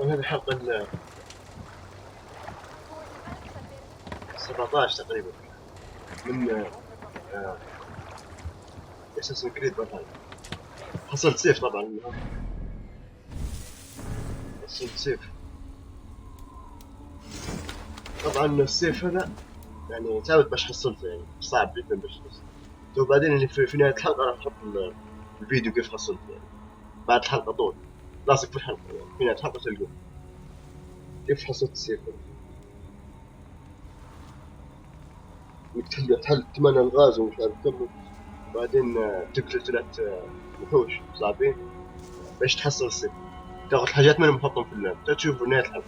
هذه الحلقة ال 17 تقريبا من اساسن كريد فالهالا. حصلت سيف طبعا، حصلت سيف. طبعا السيف هذا يعني ثابت باش حصلته، يعني صعب جدا باش تحصل. وبعدين اللي في نهاية الحلقة راح نحط الفيديو كيف حصلته، يعني بعد الحلقة طول لازم في الحلقة، يعني في نهاية الحلقة تلقوا كيف حصلت السيف هذا. انك تحل 8 الغاز ومش عارف كم، وبعدين تقتل 3 وحوش صعبين باش تحصل السيف. تاخذ حاجات منهم تحطهم في اللعب، تشوف نهاية الحلقة.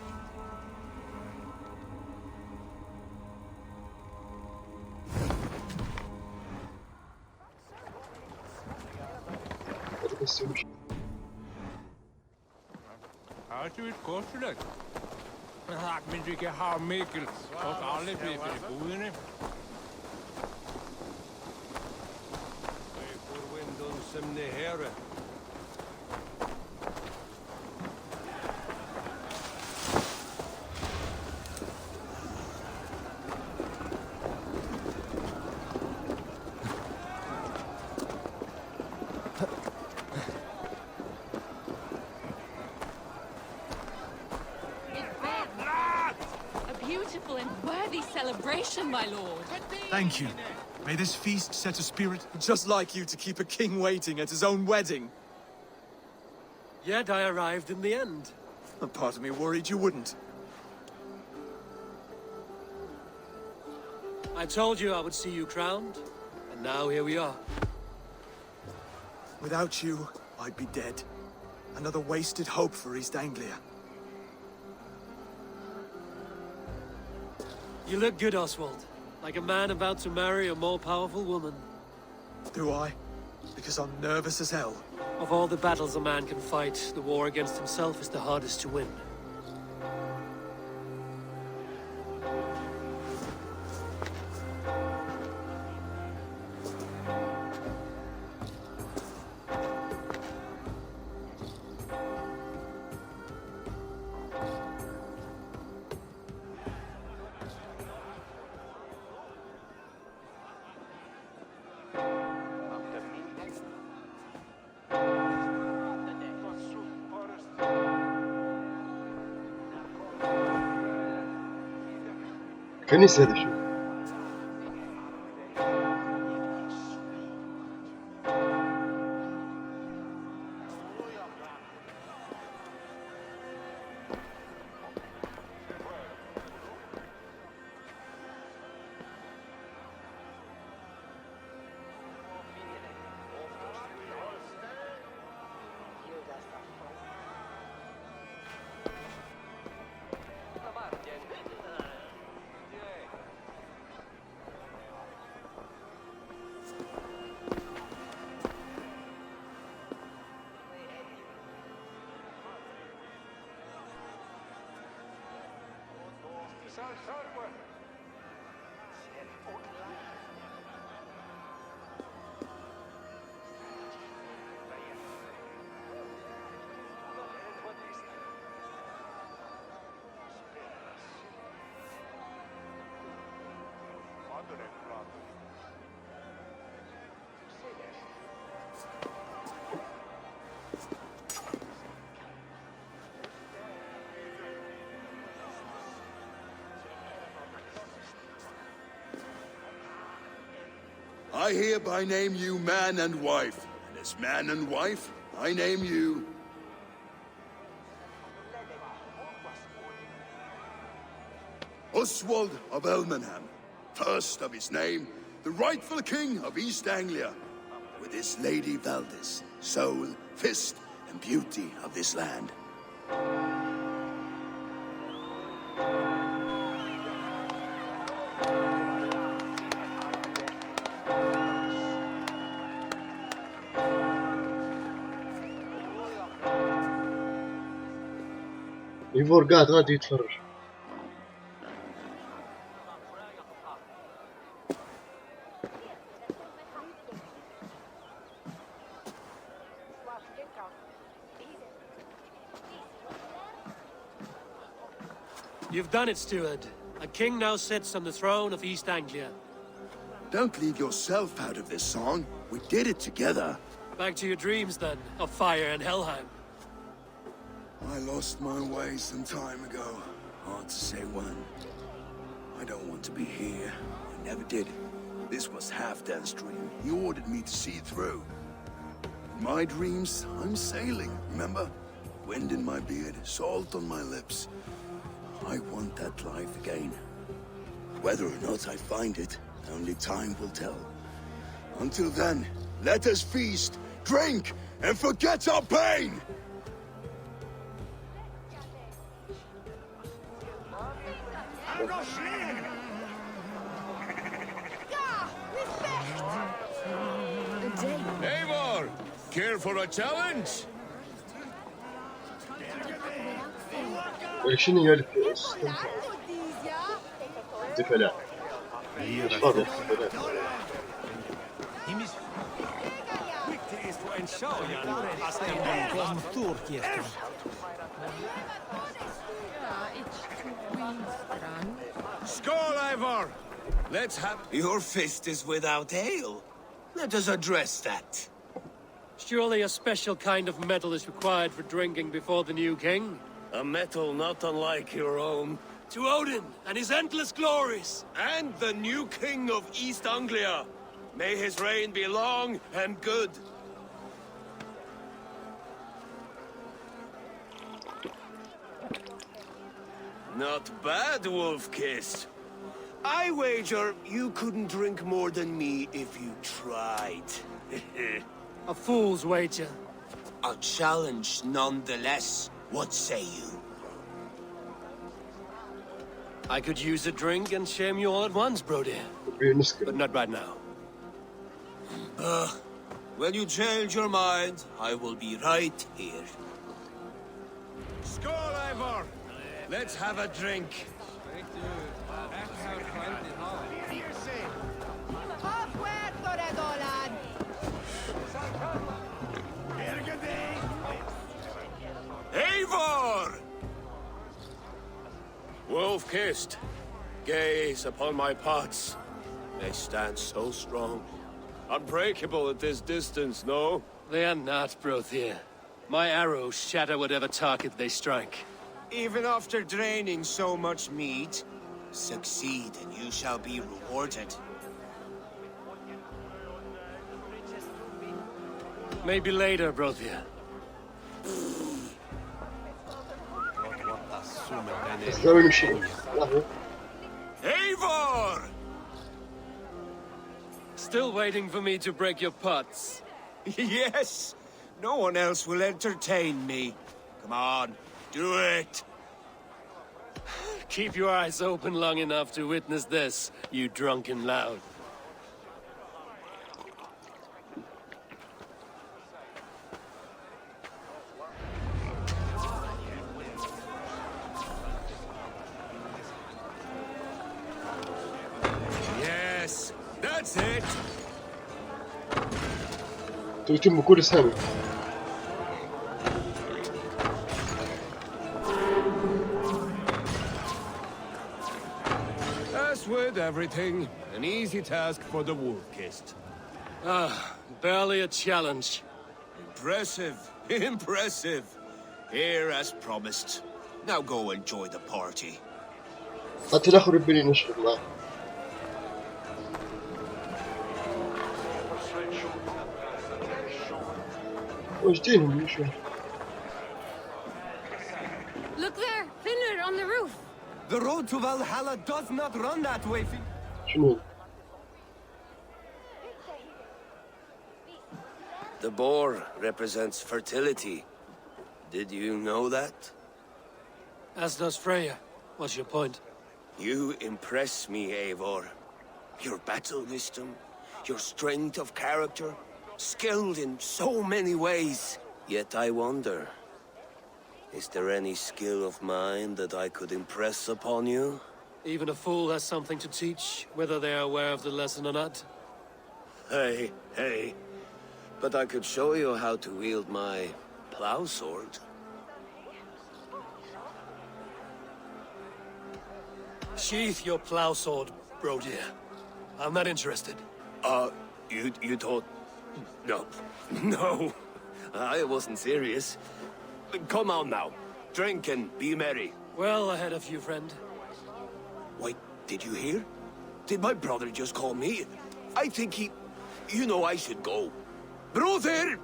هذا بس يمشي. Har du et korslet? Men du kan ha Mikkel, og alle bliver for det budene. For vinden som det herre. Celebration, my lord. Thank you. May this feast set a spirit just like you to keep a king waiting at his own wedding. Yet I arrived in the end. A part of me worried you wouldn't. I told you I would see you crowned, and now here we are. Without you, I'd be dead. Another wasted hope for East Anglia. You look good, Oswald. Like a man about to marry a more powerful woman. Do I? Because I'm nervous as hell. Of all the battles a man can fight, the war against himself is the hardest to win. كنيسة هذا شو؟ I hereby name you man and wife, and as man and wife, I name you... Oswald of Elmenham, first of his name, the rightful king of East Anglia, with his lady Valdis, soul, fist, and beauty of this land. يفور قاعد غادي يتفرج. You've done it, steward. A king now sits on the throne of East Anglia. Don't leave yourself out of this song. We did it together. Back to your dreams, then, of fire and Helheim. I lost my way some time ago. Hard to say when. I don't want to be here. I never did. This was Halfdan's dream. He ordered me to see it through. In my dreams, I'm sailing, remember? Wind in my beard, salt on my lips. I want that life again. Whether or not I find it, only time will tell. Until then, let us feast, drink, and forget our pain! Eivor, care for a challenge? شنو يالك استمتع دفلا ايش فاضي Skål, Eivor! Let's have... Your fist is without ale. Let us address that. Surely a special kind of metal is required for drinking before the new king? A metal not unlike your own. To Odin and his endless glories! And the new king of East Anglia. May his reign be long and good. Not bad, Wolf-Kissed. I wager you couldn't drink more than me if you tried. A fool's wager. A challenge nonetheless. What say you? I could use a drink and shame you all at once, Brody. But not right now. When you change your mind, I will be right here. Skål, Eivor! Let's have a drink. Eivor! Wolf-Kissed, gaze upon my pots. They stand so strong. Unbreakable at this distance, no? They are not, Brothir. My arrows shatter whatever target they strike. Even after draining so much meat, succeed and you shall be rewarded. Maybe later, Brothir. Eivor! Still waiting for me to break your pots. Yes! No one else will entertain me. Come on, do it! Keep your eyes open long enough to witness this, you drunken lout. Yes, that's it. تكتب بكل سنة As with everything, an easy task for the Wolf-Kissed. Barely a challenge. Impressive, impressive. Here as promised. Now go enjoy the party. حتى الآخر يبني نشرب معه وش دينهم وش Look there, Finland on the roof. The road to Valhalla does not run that way. شنو The boar represents fertility. Did you know that? As does Freya. What's your point? You impress me, Eivor. Your battle wisdom, your strength of character, skilled in so many ways. Yet I wonder, is there any skill of mine that I could impress upon you? Even a fool has something to teach, whether they are aware of the lesson or not. Hey, hey. But I could show you how to wield my plow sword. Sheath your plow sword, bro dear. I'm not interested. You thought... No. No. I wasn't serious. Come on now. Drink and be merry. Well ahead of you, friend. Wait, did you hear? Did my brother just call me? I think he... You know I should go. Brother!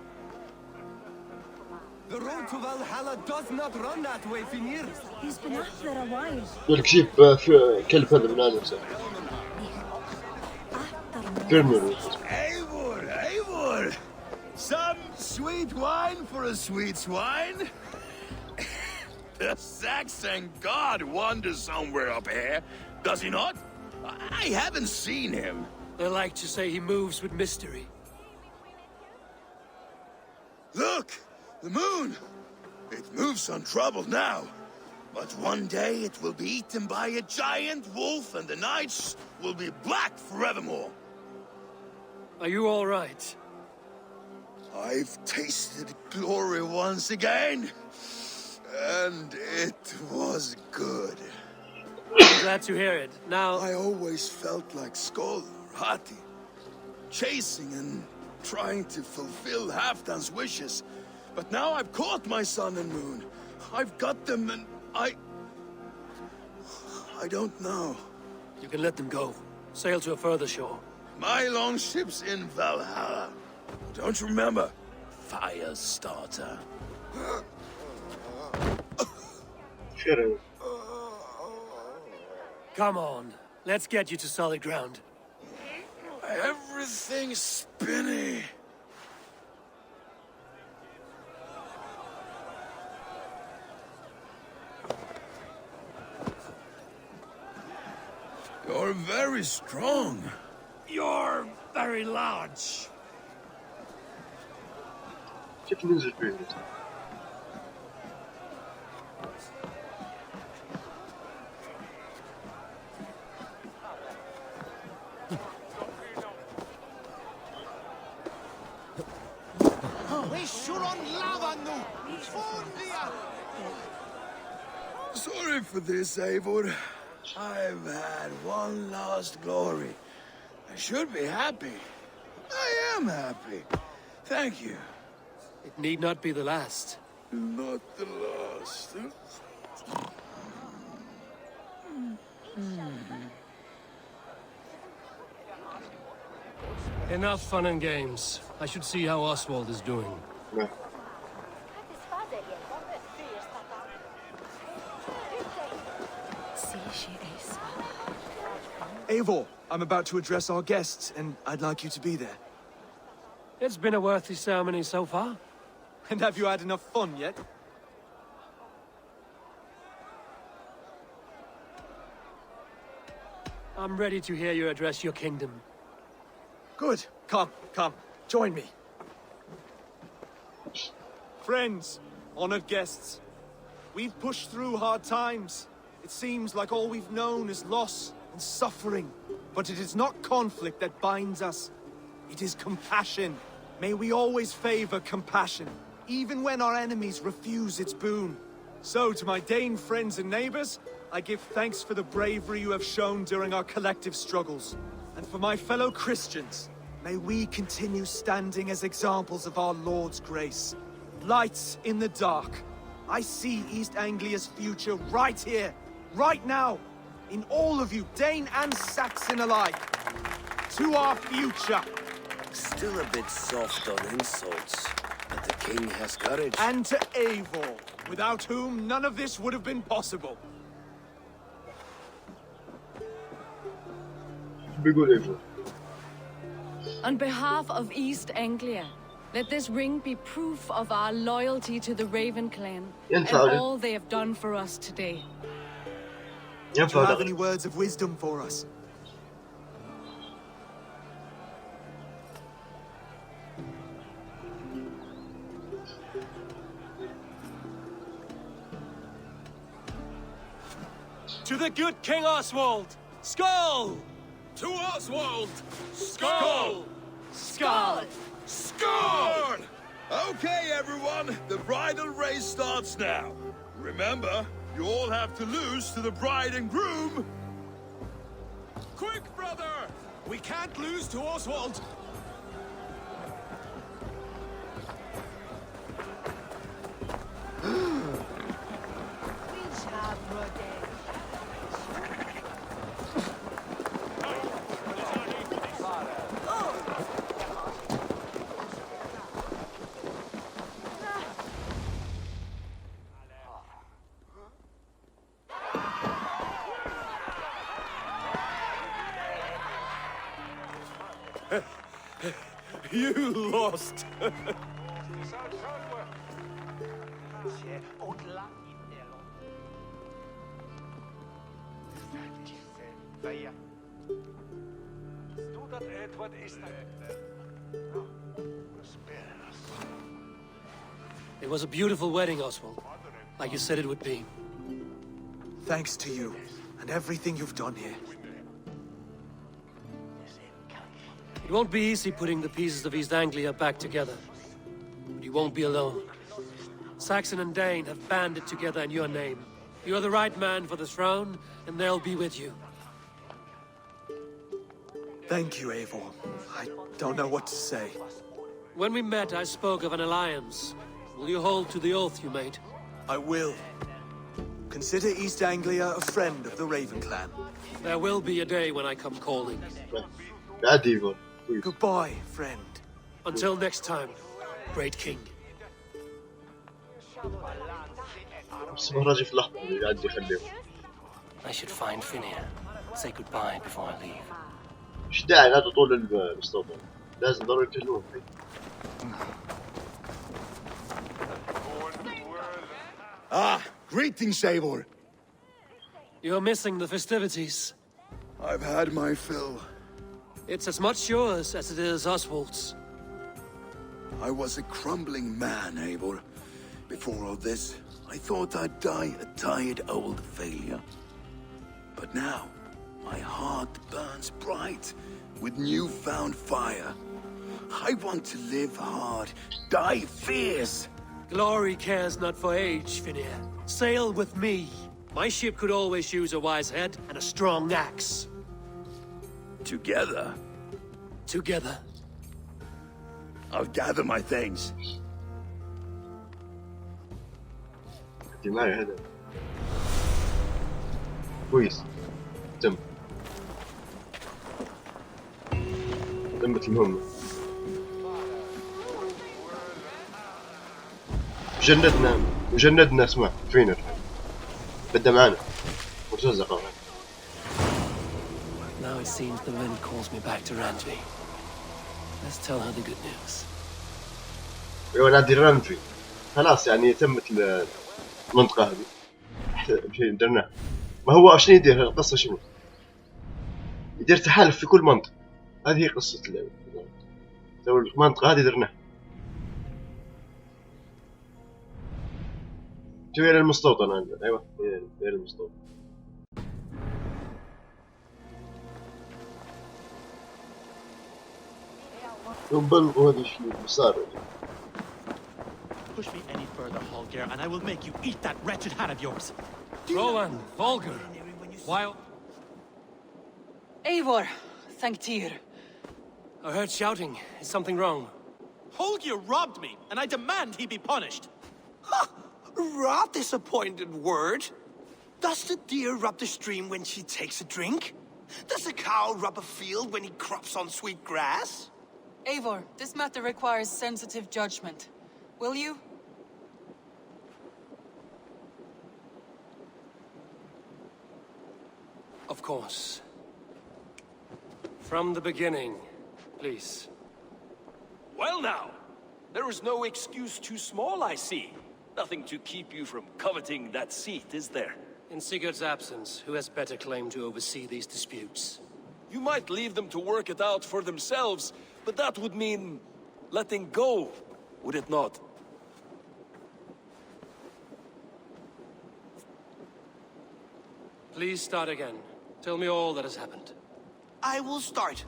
The road to Valhalla does not run that way, Finir. He's been up there a while. يقولك شيب في كلب هذا من هذا فيرمر. Eivor! Some sweet wine for a sweet swine? The Saxon god wanders somewhere up here, does he not? I haven't seen him. They like to say he moves with mystery. Look! The moon! It moves untroubled now. But one day it will be eaten by a giant wolf and the nights will be black forevermore. Are you all right? I've tasted glory once again. And it was good. I'm glad to hear it. Now... I always felt like Skoll or Hati. Chasing and trying to fulfill Halfdan's wishes. But now I've caught my sun and moon. I've got them and I don't know. You can let them go. Sail to a further shore. My longship's in Valhalla. Don't you remember? Firestarter. Come on. Let's get you to solid ground. Everything's spinny. You're very strong. You're very large. كيف ننزل فيه؟ Sorry for this, Eivor. I've had one last glory. I should be happy. I am happy. Thank you. It need not be the last. Not the last. Enough fun and games. I should see how Oswald is doing. لا. Eivor, I'm about to address our guests, and I'd like you to be there. It's been a worthy ceremony so far. And have you had enough fun yet? I'm ready to hear you address your kingdom. Good. Come. Join me. Friends, honored guests, we've pushed through hard times. It seems like all we've known is loss and suffering. But it is not conflict that binds us. It is compassion. May we always favor compassion, even when our enemies refuse its boon. So, to my Dane friends and neighbors, I give thanks for the bravery you have shown during our collective struggles. And for my fellow Christians, may we continue standing as examples of our Lord's grace. Lights in the dark. I see East Anglia's future right here, right now, in all of you, Dane and Saxon alike. To our future. Still a bit soft on insults, but the king has courage. And to Eivor, without whom none of this would have been possible. بيقول إيفور. On behalf of East Anglia, let this ring be proof of our loyalty to the Raven clan and all they have done for us today. Do you have any words of wisdom for us? To the good King Oswald! Skull! To Oswald! Skull! Skull! Score! Okay, everyone, the bridal race starts now. Remember, you all have to lose to the bride and groom Quick, brother! We can't lose to Oswald! You lost! It was a beautiful wedding, Oswald. Like you said it would be. Thanks to you, and everything you've done here. It won't be easy putting the pieces of East Anglia back together. But you won't be alone. Saxon and Dane have banded together in your name. You're the right man for the throne, and they'll be with you. Thank you, Eivor. I don't know what to say. When we met, I spoke of an alliance. Will you hold to the oath you made? I will. Consider East Anglia a friend of the Raven clan. There will be a day when I come calling. Goodbye, friend. Until next time, great king. I should find Finir. Say goodbye before I leave. ايش داعي لا تطول المستوطن؟ لازم ضروري يكلمون فيه. Greetings, Eivor. You're missing the festivities. I've had my fill. It's as much yours as it is Oswald's. I was a crumbling man, Eivor. Before all this, I thought I'd die a tired old failure. But now, my heart burns bright with newfound fire. I want to live hard, die fierce. Glory cares not for age, Finir. Sail with me. My ship could always use a wise head and a strong axe. Together, Together. I'll gather my things. انت معي هذا كويس. تمت المهمة. وجندنا اسمع فينر بدأ معنا مرتزقة. Now it seems the wind calls me back to Randvi. Let's tell her the good news. ايوه نادي رانفي خلاص يعني تمت المنطقة هذه. شيء درناه. ما هو عشان يدير القصة شنو؟ يدير تحالف في كل منطقة. هذه قصة اللعبة. تو المنطقة هذه درناها. شوية للمستوطن عندنا. ايوه هي المستوطن. ينبلغوا هذا الشيء صار. Push me any further, Holger, and I will make you eat that wretched hat of yours. Roland, Volger, while... Eivor, thank Tyr. I heard shouting. Is something wrong? Holger robbed me, and I demand he be punished. Ha! Raw disappointed word. Does the deer rub the stream when she takes a drink? Does a cow rub a field when he crops on sweet grass? Eivor, this matter requires sensitive judgment. Will you? Of course. From the beginning, please. Well now, there is no excuse too small, I see. Nothing to keep you from coveting that seat, is there? In Sigurd's absence, who has better claim to oversee these disputes? You might leave them to work it out for themselves, but that would mean letting go, would it not? Please start again. Tell me all that has happened. I will start.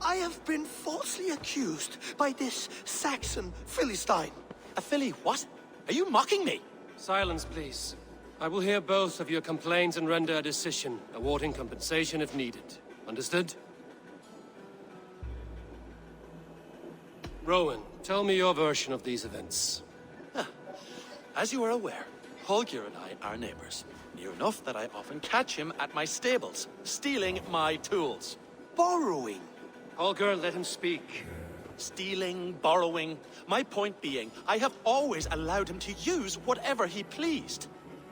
I have been falsely accused by this Saxon Philistine. A filly what? Are you mocking me? Silence, please. I will hear both of your complaints and render a decision, awarding compensation if needed. Understood? Rowan, tell me your version of these events. As you are aware, Holger and I are neighbors. Near enough that I often catch him at my stables, stealing my tools. Borrowing. Holger, let him speak. Stealing, borrowing. My point being, I have always allowed him to use whatever he pleased.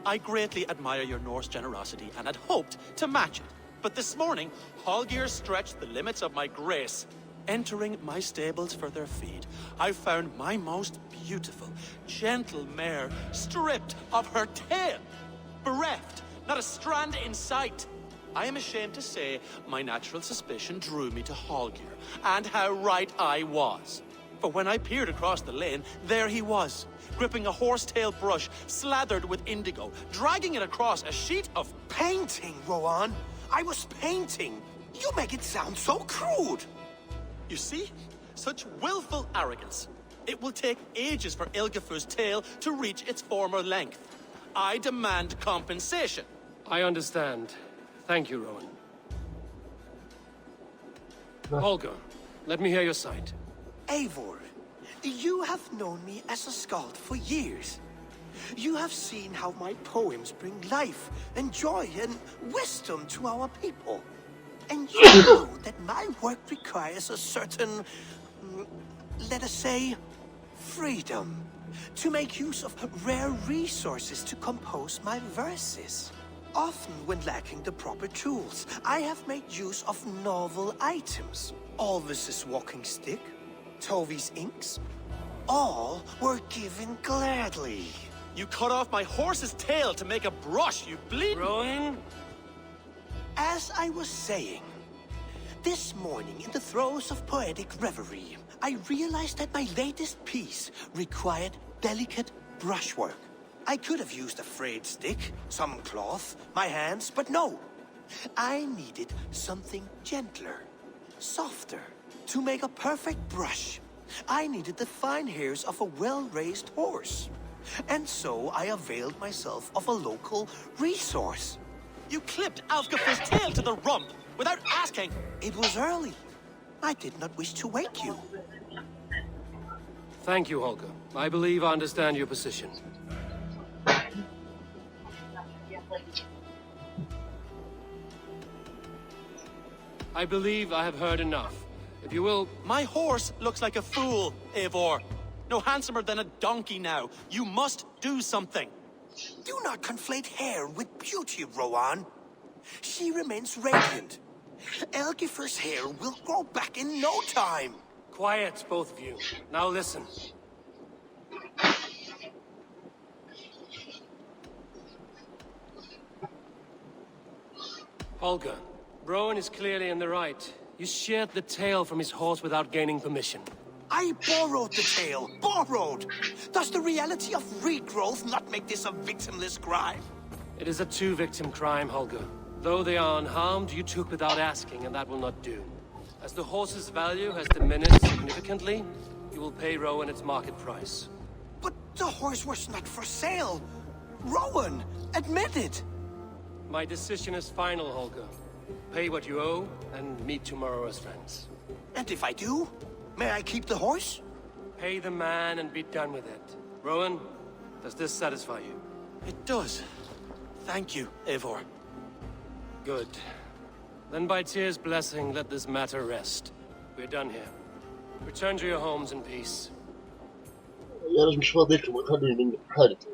I greatly admire your Norse generosity and had hoped to match it. But this morning, Holger stretched the limits of my grace. Entering my stables for their feed, I found my most beautiful, gentle mare stripped of her tail. Bereft, not a strand in sight. I am ashamed to say my natural suspicion drew me to Holger, and how right I was. For when I peered across the lane, there he was, gripping a horsetail brush slathered with indigo, dragging it across a sheet of Painting, Rowan. I was painting. You make it sound so crude. You see? Such willful arrogance. It will take ages for Ilgafur's tail to reach its former length. I demand compensation. I understand. Thank you, Rowan. Holger, let me hear your side. Eivor, you have known me as a skald for years. You have seen how my poems bring life and joy and wisdom to our people. And you know that my work requires a certain, let us say, freedom, to make use of rare resources to compose my verses. Often when lacking the proper tools, I have made use of novel items. Alvis's walking stick, Tovi's inks, all were given gladly. You cut off my horse's tail to make a brush, you bleed. Rowan? As I was saying, this morning in the throes of poetic reverie, I realized that my latest piece required delicate brushwork. I could have used a frayed stick, some cloth, my hands, but no. I needed something gentler, softer. To make a perfect brush, I needed the fine hairs of a well-raised horse. And so I availed myself of a local resource. You clipped Alfgafur's tail to the rump without asking. It was early. I did not wish to wake you. Thank you, Holger. I believe I understand your position. I believe I have heard enough. If you will... My horse looks like a fool, Eivor. No handsomer than a donkey now. You must do something. Do not conflate hair with beauty, Rowan. She remains radiant. Elgifur's hair will grow back in no time. Quiet, both of you. Now listen. Holger, Rowan is clearly in the right. You sheared the tail from his horse without gaining permission. I borrowed the tail. Borrowed! Does the reality of regrowth not make this a victimless crime? It is a two-victim crime, Holger. Though they are unharmed, you took without asking, and that will not do. As the horse's value has diminished significantly, you will pay Rowan its market price. But the horse was not for sale. Rowan, admit it. My decision is final, Holger. Pay what you owe, and meet tomorrow as friends. And if I do, may I keep the horse? Pay the man and be done with it. Rowan, does this satisfy you? It does. Thank you, Eivor. Good. Then by Tyr's blessing, let this matter rest. We're done here. Return to your homes in peace. يا رجل مش فاضيكم خلوني من حالتي.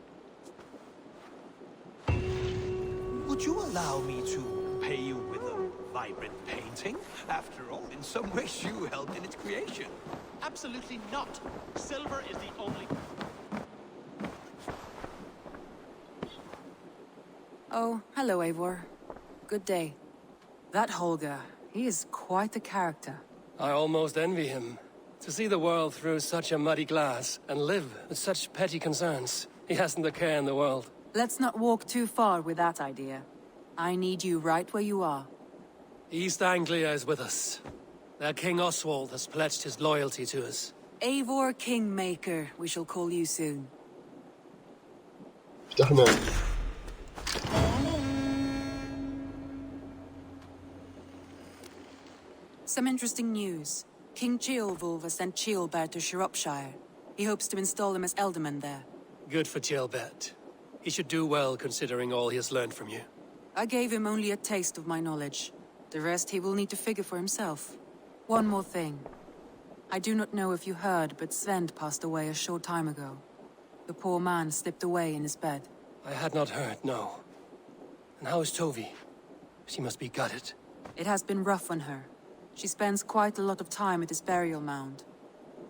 Would you allow me to pay you with a vibrant painting? After all, in some ways you helped in its creation. Absolutely not. Silver is the only... Oh, hello, Eivor. Good day. That Holger, he is quite the character. I almost envy him. To see the world through such a muddy glass and live with such petty concerns. He hasn't a care in the world. Let's not walk too far with that idea. I need you right where you are. East Anglia is with us. Their King Oswald has pledged his loyalty to us. Eivor Kingmaker, we shall call you soon. افتحنا. Some interesting news. King Ceolwulf has sent Ceolbert to Shropshire. He hopes to install him as Ealdorman there. Good for Ceolbert. He should do well considering all he has learned from you. I gave him only a taste of my knowledge. The rest he will need to figure for himself. One more thing. I do not know if you heard, but Sven passed away a short time ago. The poor man slipped away in his bed. I had not heard, no. And how is Tovi? She must be gutted. It has been rough on her. She spends quite a lot of time at his burial mound.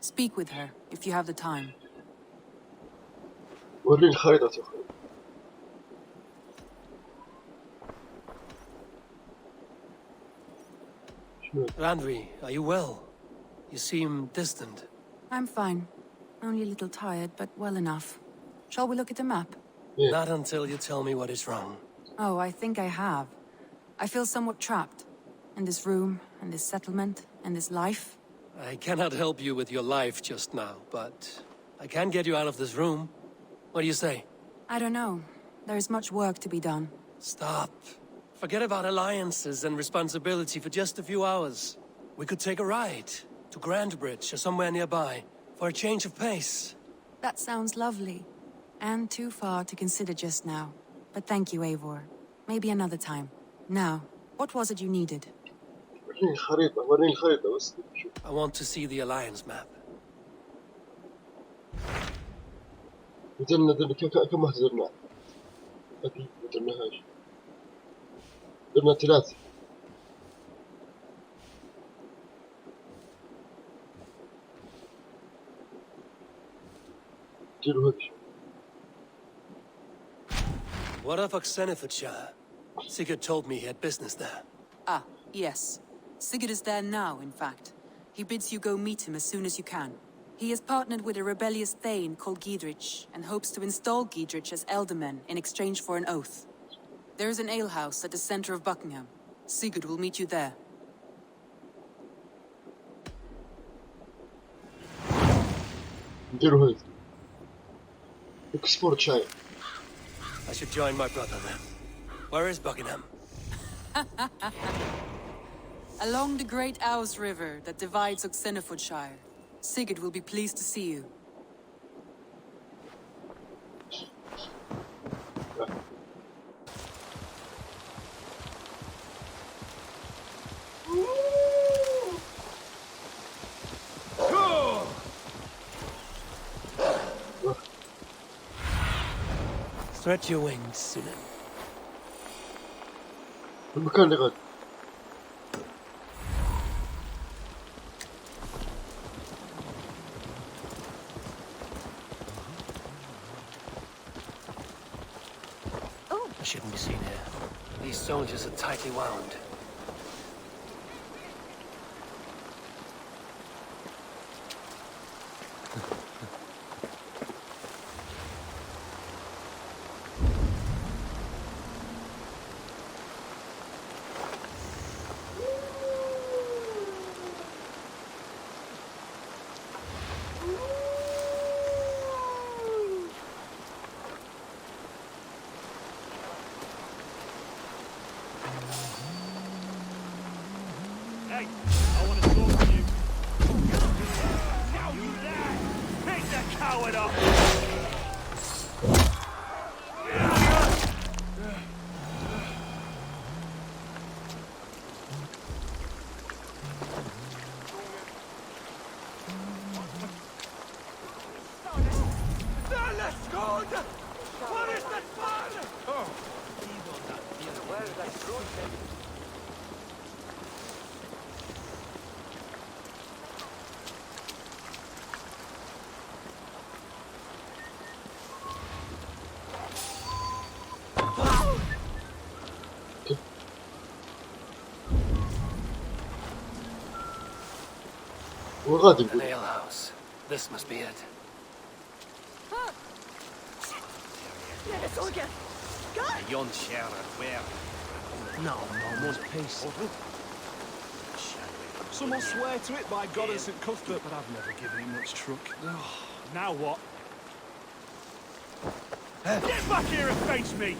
Speak with her, if you have the time. وريني الخريطة يا أخوي. Randvi, are you well? You seem distant. I'm fine. Only a little tired, but well enough. Shall we look at the map? Yeah. Not until you tell me what is wrong. Oh, I think I have. I feel somewhat trapped. In this room, and this settlement, and this life. I cannot help you with your life just now, but I can get you out of this room. What do you say? I don't know. There is much work to be done. Stop. Forget about alliances and responsibility for just a few hours. We could take a ride to Grandbridge or somewhere nearby for a change of pace. That sounds lovely. And too far to consider just now. But thank you, Eivor. Maybe another time. Now, what was it you needed? وريني الخريطة وريني الخريطة بس شوف. I want to see the alliance map. درنا كم واحد درنا؟ أكيد ما درناهاش. درنا 3. ديروا هذا الشيء. What of Oxenfordshire? Sigurd told me he had business there. Ah, yes. Sigurd is there now, in fact. He bids you go meet him as soon as you can. He has partnered with a rebellious thane called Giedrich, and hopes to install Giedrich as Ealdorman in exchange for an oath. There is an alehouse at the center of Buckingham. Sigurd will meet you there. نديروا هذا. إكسبورت شاي. I should join my brother then. Where is Buckingham? Along the great Ouse River that divides Oxenfordshire. Sigurd will be pleased to see you. Stretch your wings, Sinan. المكان اللي غادي. I shouldn't be seen here. These soldiers are tightly wound. Hey, I want to talk to you. Now you there! Pick the coward up! وغادي An نقول. alehouse. This must be it. Yon Sheriff, where? No, most peace. Someone swear to it by God and St. Cuthbert, but I've never given him much truck. Now what? Get back here and face me!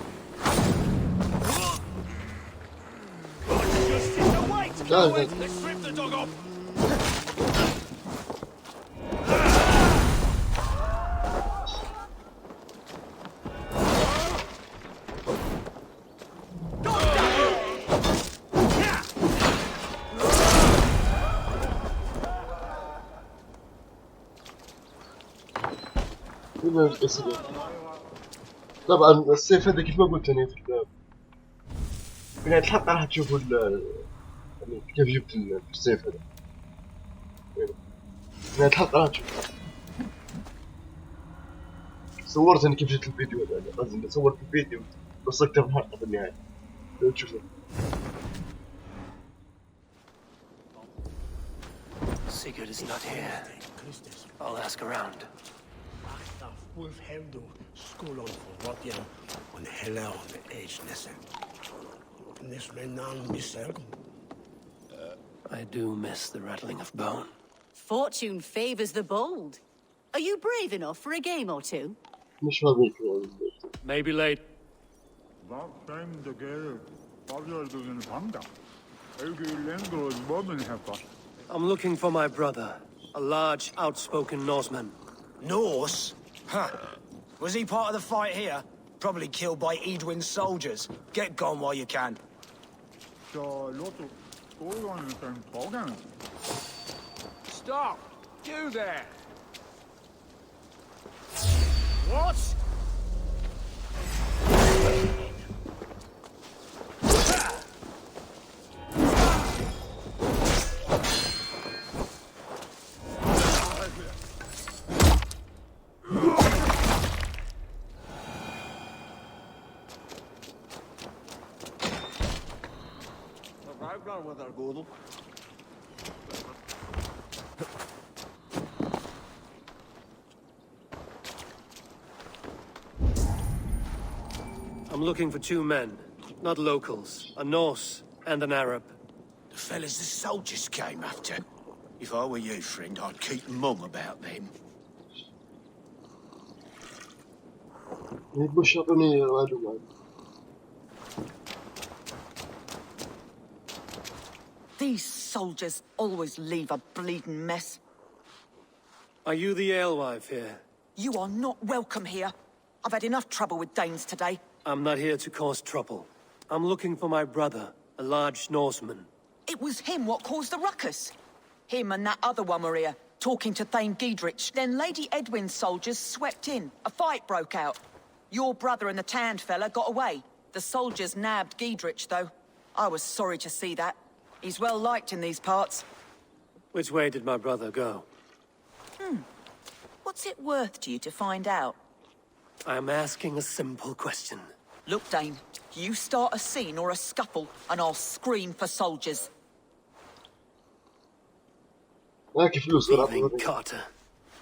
Justice await! لا Let's strip the dog off. هنا الأسئلة. طبعا السيف هذا كيف ما قلت أنا في نهاية الحلقة راح تشوفوا يعني كيف جبت السيف هذا. يعني في نهاية الحلقة راح تشوفوا. صورت أنا كيف جبت الفيديو هذا، قصدي صورت الفيديو بس أكتر في الحلقة في النهاية. لو تشوفوا. Sigurd is not here. I'll ask around. I do miss the rattling of bone. Fortune favors the bold. Are you brave enough for a game or two? مش هذيك. Maybe late. I'm looking for my brother, a large, outspoken Norseman. Norse? Huh. Was he part of the fight here? Probably killed by Edwin's soldiers. Get gone while you can. Stop! You there! What? I'm looking for two men, not locals, a Norse and an Arab. The fellas the soldiers came after. If I were you, friend, I'd keep mum about them. مش يعطوني معلومات. These soldiers always leave a bleeding mess. Are you the alewife here? You are not welcome here. I've had enough trouble with Danes today. I'm not here to cause trouble. I'm looking for my brother, a large Norseman. It was him what caused the ruckus. Him and that other one were here, talking to Thane Giedrich. Then Lady Edwin's soldiers swept in. A fight broke out. Your brother and the tanned fella got away. The soldiers nabbed Giedrich, though. I was sorry to see that. He's well liked in these parts. Which way did my brother go? What's it worth to you to find out? I'm asking a simple question. Look, Dane, you start a scene or a scuffle, and I'll scream for soldiers. Evening, Carter.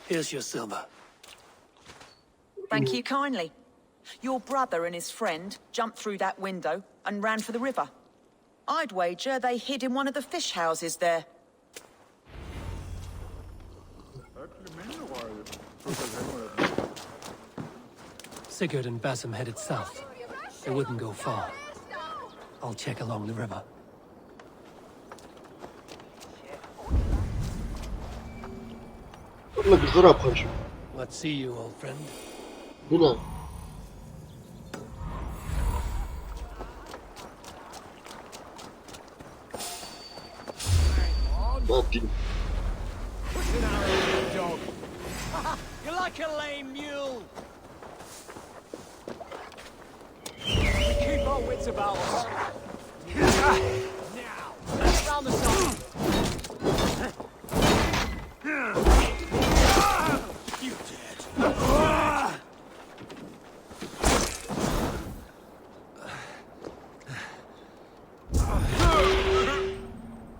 Here's your silver. Thank you kindly. Your brother and his friend jumped through that window and ran for the river. I'd wager they hid in one of the fish houses there. Sigurd and Basim headed south. They wouldn't go far. I'll check along the river. Let's see you, old friend. هنا. You're like a lame mule. We keep our wits about us. Now, round the side. You dead.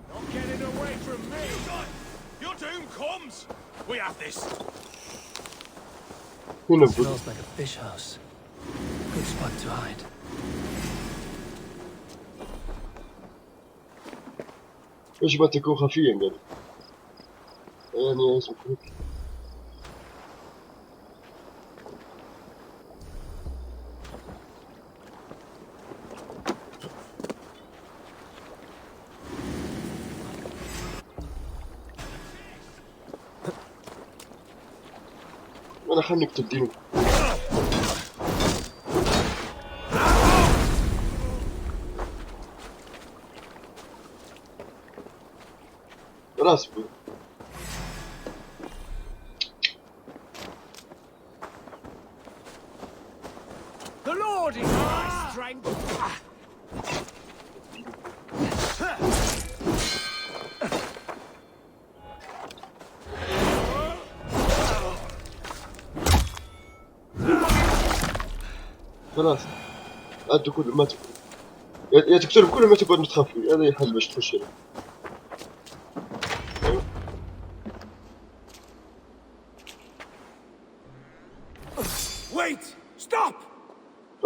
Not getting away from me. Your doom comes. We have this. Smells like a fish house. Good spot to hide. يجب أن تكون خفيا قال. يعني اسمه أنا خلني أكتب ديني. خلاص بي. The Lord is my strength. خلاص أدوا كل ما تقول يا تقتلهم كلهم ما تقعد متخفي. هذا يحل باش تخش هنا. Wait! Stop!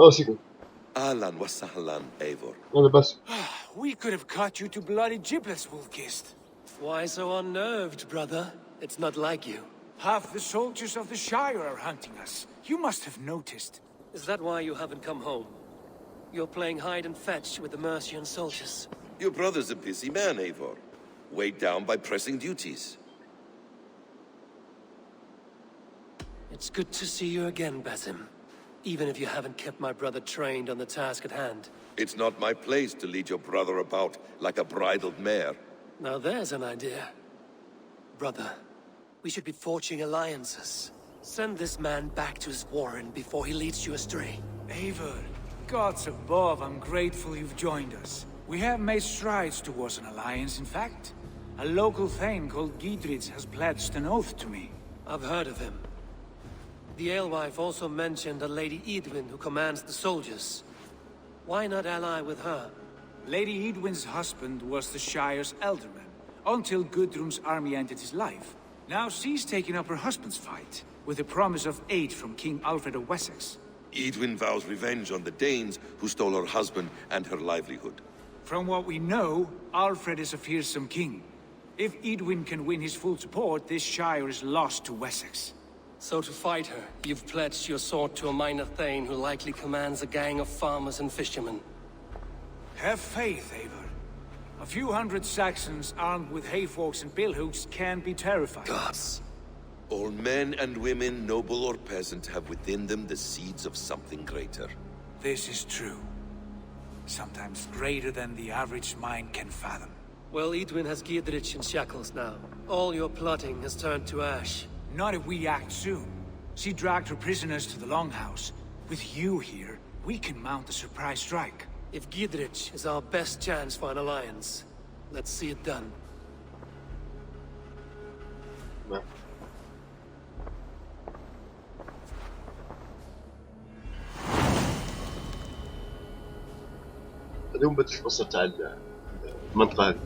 سيكون. Ahlan wa sahlan, Eivor. هذا بس. We could have cut you to bloody giblets, Wolfgist. Why so unnerved, brother? It's not like you. Half the soldiers of the Shire are hunting us. You must have noticed. Is that why you haven't come home? You're playing hide and fetch with the Mercian soldiers. Your brother's a busy man, Eivor. Weighed down by pressing duties. It's good to see you again, Basim. Even if you haven't kept my brother trained on the task at hand. It's not my place to lead your brother about like a bridled mare. Now there's an idea. Brother, we should be forging alliances. Send this man back to his warren before he leads you astray. Eivor, gods above, I'm grateful you've joined us. We have made strides towards an alliance, in fact. A local thane called Giedrich has pledged an oath to me. I've heard of him. The alewife also mentioned a Lady Edwin who commands the soldiers. Why not ally with her? Lady Edwin's husband was the Shire's elderman, until Gudrun's army ended his life. Now she's taken up her husband's fight, with the promise of aid from King Alfred of Wessex. Edwin vows revenge on the Danes who stole her husband and her livelihood. From what we know, Alfred is a fearsome king. If Edwin can win his full support, this Shire is lost to Wessex. So to fight her, you've pledged your sword to a minor thane who likely commands a gang of farmers and fishermen. Have faith, Eivor. A few hundred Saxons armed with hayforks and billhooks can be terrifying. Gods. All men and women, noble or peasant, have within them the seeds of something greater. This is true. Sometimes greater than the average mind can fathom. Well, Edwin has Giedrich in shackles now. All your plotting has turned to ash. Not if we act soon. She dragged her prisoners to the Longhouse. With you here, we can mount a surprise strike. If Giedrich is our best chance for an alliance, let's see it done. No. اليوم بتخلص تاع المنطقة هذه.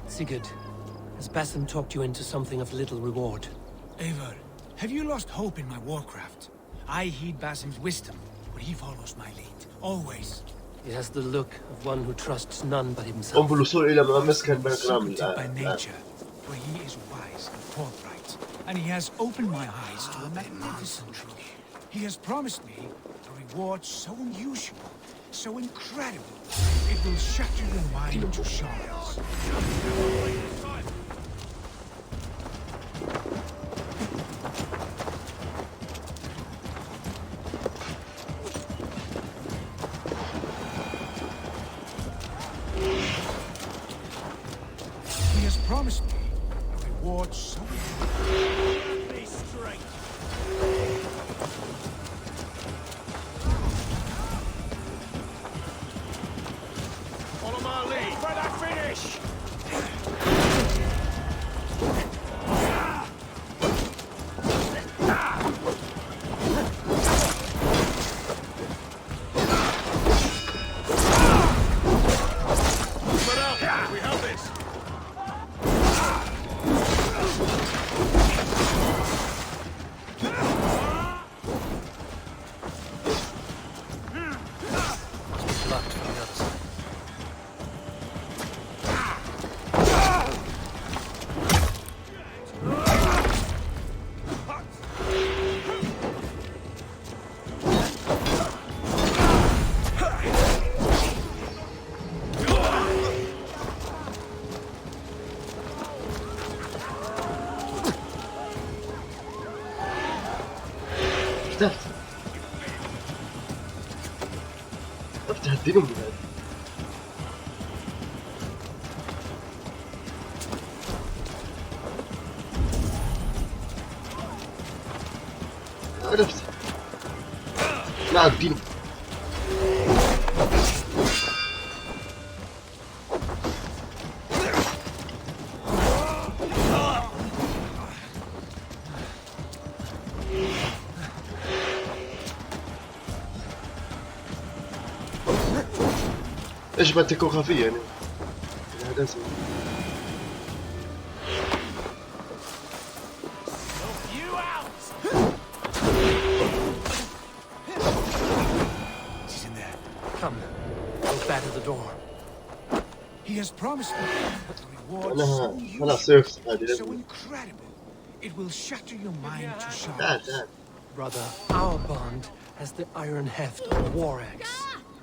Sigurd, has Basim talked you into something of little reward? Eivor, have you lost hope in my warcraft? I heed Basim's wisdom, but he follows my lead, always. He has the look of one who trusts none but himself. Secretive by nature, but he is wise and forthright, and he has opened my eyes to a magnificent truth. He has promised me a reward so unusual, so incredible, it will shatter your mind to shards. He has promised me a reward so... Be straight. Follow my lead. For that finish! فتحت افتح الدينامو هذا. عرفت لا الدينامو. ايش بدها تكون خفية يعني هذا اسمه. She's in there. Come, go back to the door. He has promised me the reward خلاص so صرفت هذه so incredible. It will shatter your mind to تعال shards. تعال. Brother, our bond has the iron heft of a war axe.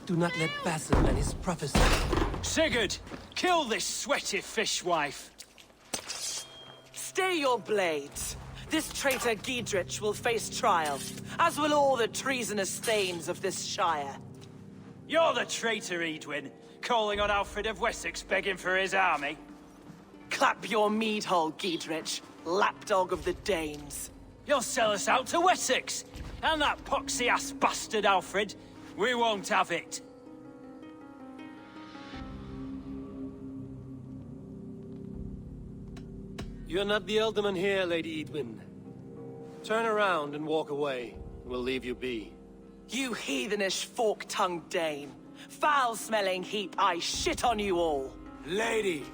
Do not let Basim and his prophecy. Sigurd, kill this sweaty fishwife. Stay your blades. This traitor Giedrich will face trial, as will all the treasonous thanes of this shire. You're the traitor, Edwin, calling on Alfred of Wessex begging for his army. Clap your mead hole, Giedrich, lapdog of the Danes. You'll sell us out to Wessex, and that poxy-ass bastard Alfred. We won't have it. You're not the Elderman here, Lady Edwin. Turn around and walk away, and we'll leave you be. You heathenish fork-tongued Dane. Foul-smelling heap, I shit on you all. Lady,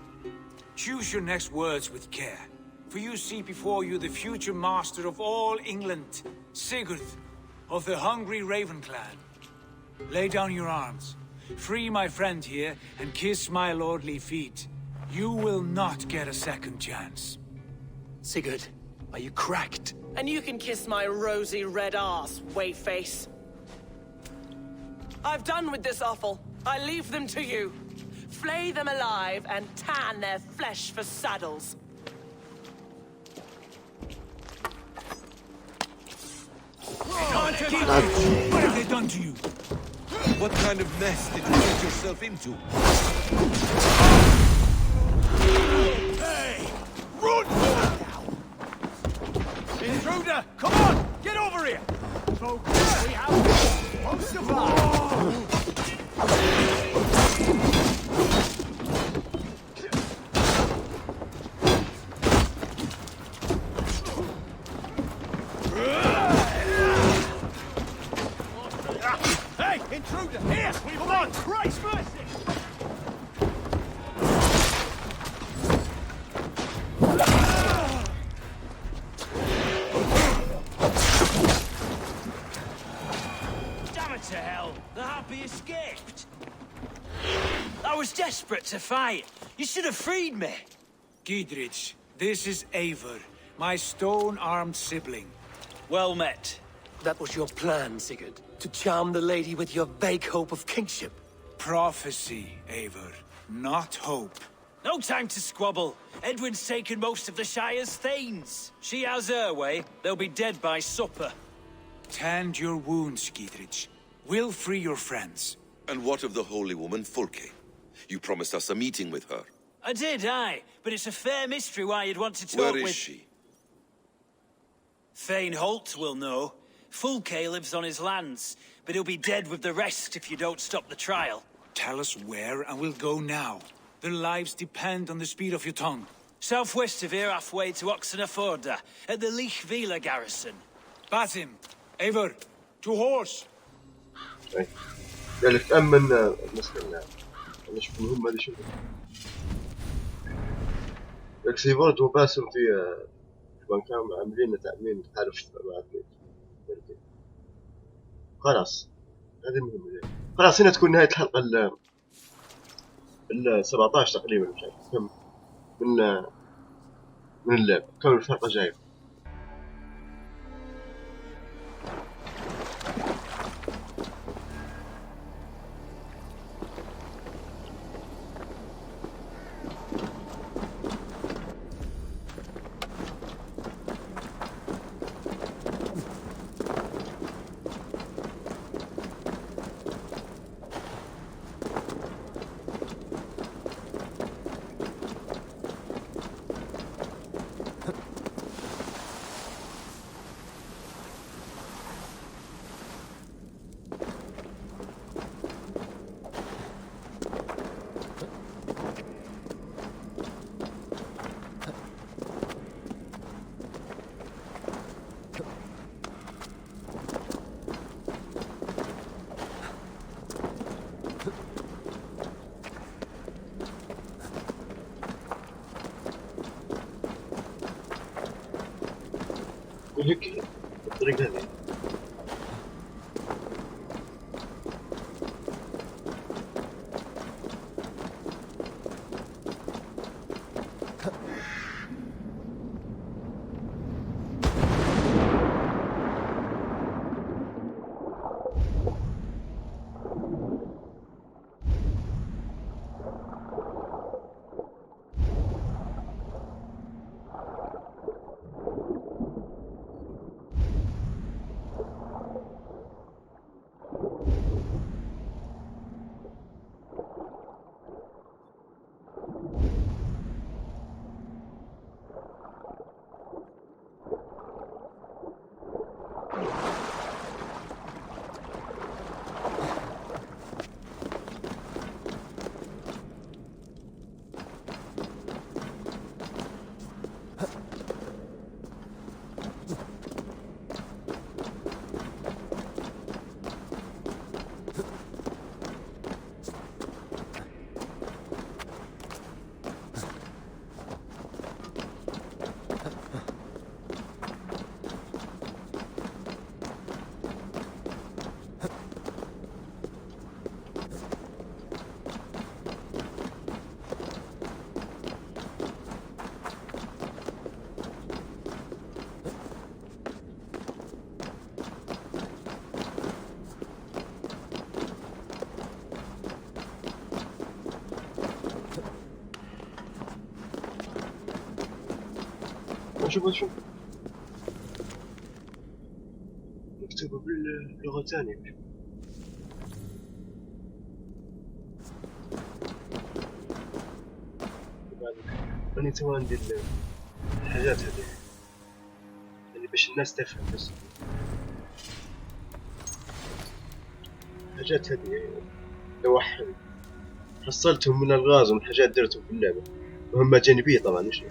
choose your next words with care. For you see before you the future master of all England, Sigurd, of the hungry Raven clan. Lay down your arms. Free my friend here and kiss my lordly feet. You will not get a second chance. Sigurd, are you cracked? And you can kiss my rosy red ass, wayface. I've done with this offal. I leave them to you. Flay them alive and tan their flesh for saddles. What have they done to you? What kind of mess did you get yourself into? Hey! Run! Intruder! Come on! Get over here! So we have most of Hey! Intruder! Here! Come on! Christ mercy! Damn it to hell! The Happy escaped! I was desperate to fight. You should have freed me. Giedrich, this is Eivor, my stone-armed sibling. Well met. That was your plan, Sigurd. To charm the lady with your vague hope of kingship. Prophecy, Eivor, not hope. No time to squabble. Edwin's taken most of the Shire's thanes. She has her way. They'll be dead by supper. Tend your wounds, Giedrich. We'll free your friends. And what of the holy woman Fulke? You promised us a meeting with her. I did, aye. But it's a fair mystery why you'd want to talk Where with... is she? Thane Holt will know. Fulke lives on his lands, but he'll be dead with the rest if you don't stop the trial. Tell us where, and we'll go now. Their lives depend on the speed of your tongue. Southwest of here, halfway to Oxenaforda, at the Lichvila garrison. Basim, Eivor, to horse! قال تأمن المسكن مش مهم هذه شو اكسيفورد وباسم في كانوا عاملين تأمين تحالف مع خلاص هذه مهمة خلاص هنا تكون نهاية الحلقة ال 17 تقريبا مش عارف كم من اللعب كم الحلقة جاية هيك بالطريقة هذه. شوف مكتوبة باللغة الثانية. أنا تو عندي الحاجات هذه اللي باش الناس تفهم بس. الحاجات هذه لو حصلتهم من الغاز ومن حاجات درتهم في اللعبة، مهمة جانبية طبعا مش،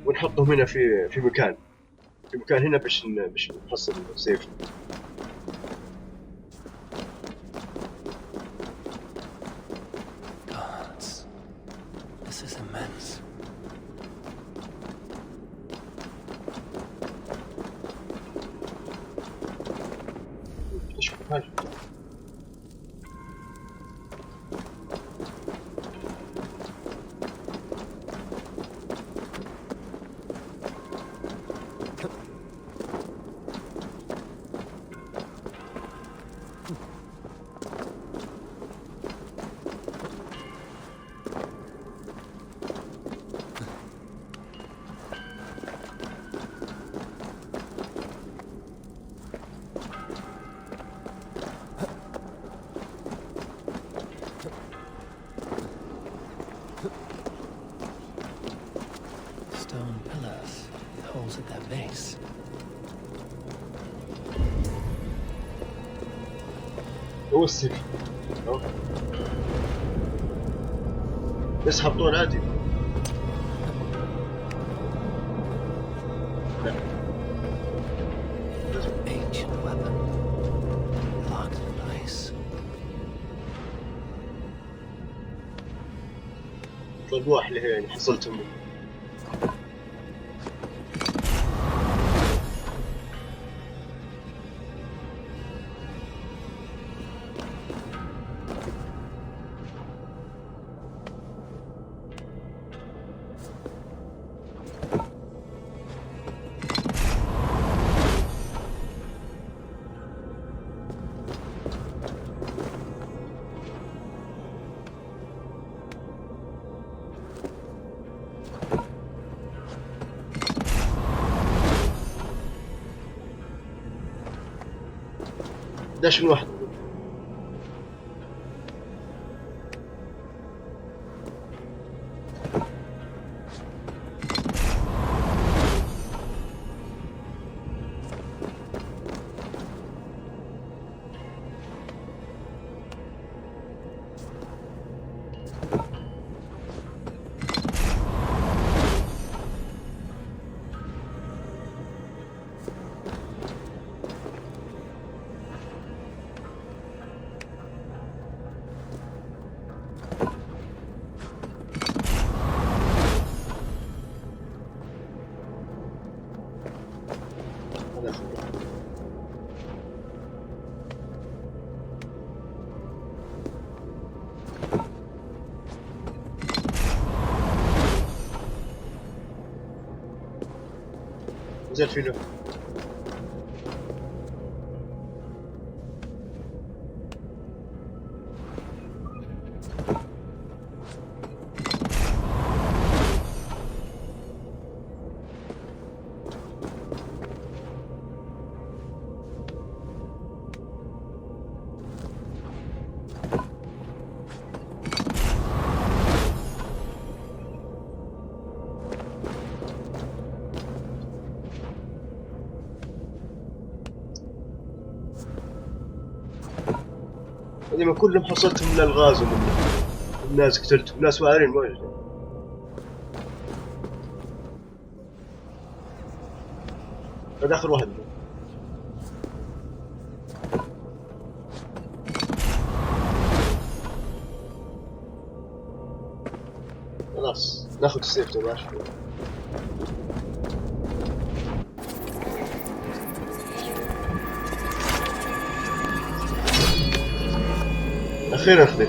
ونحطهم هنا في مكان هنا باش نحصل سيف. Gods, this is immense. Stone pillars with holes at their base. هو السيف بس حطوه عادي. لا Ancient weapon locked in ice. الألواح اللي هي يعني حصلتهم منه. داش من واحد. هذا خبر. نزل فينه. ما كلهم حصلتهم من الغاز ومن الناس قتلتهم، ناس واعرين واجد. هذا آخر واحد. خلاص ناخذ السيف تبعش. أخيرا خذيت.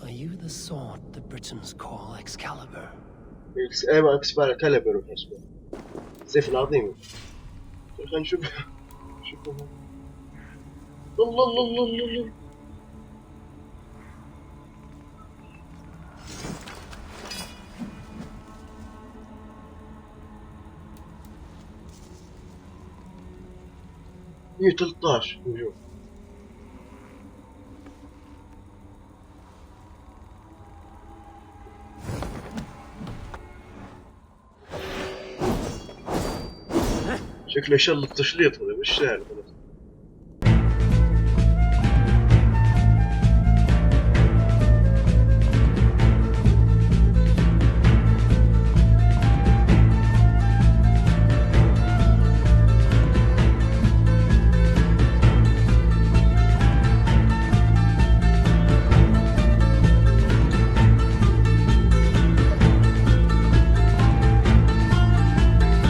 Are you the sword the Britons call Excalibur? ايوه اكسكاليبر وحسبه. السيف العظيم. خلينا نشوف. شوفوا. الله الله الله الله. هي 13 نجوم. شكله يشلط تشليط هذا بالشارع.